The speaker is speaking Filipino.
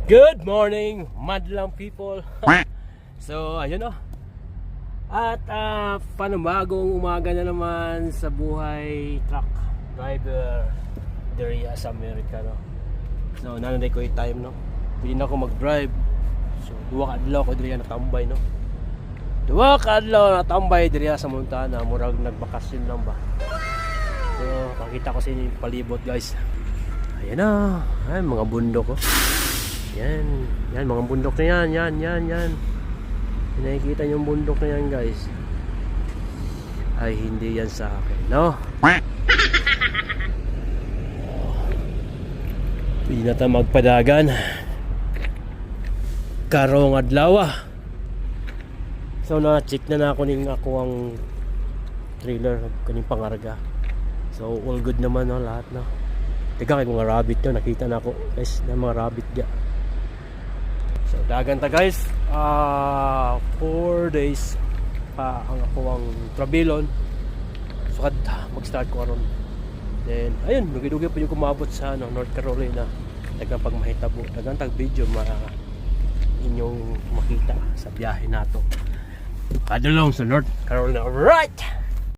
Good morning, madlang people. So, ayun o. At panibagong umaga na naman sa buhay truck driver diri sa Amerika, no? So, nananay ko yung time, no? Pwede na ako mag-drive. So, duwa ka adlaw ko diri natambay, no? Duwa ka adlaw natambay diri sa Montana. Murag nagbakasyon lang ba? So, pakita ko sa inyo yung palibot, guys. Ayan na. Ay, mga bundok, oh. Yan, yan mga bundok na yan, yan. Nakikita yung bundok na yan, guys. Ay, hindi yan sa akin, no? Pwede na tayo magpadagan. Karong adlaw. So, na-check na ako ning ako ang trailer, kaning pangarga. So, all good naman, no, lahat, no? Teka, kay mga rabbit to, nakita na ako, guys, na mga rabbit dyan. So dagan ta, guys. 4 days pa ang ako ang trabilon. So mag-start ko aron. Then ayun, dugi-dugi pa yung kumabot sa North Carolina. Dagang pagmahitabo, dagang tag video inyong makita sa biyahe nato. Kadulong sa North Carolina. Right.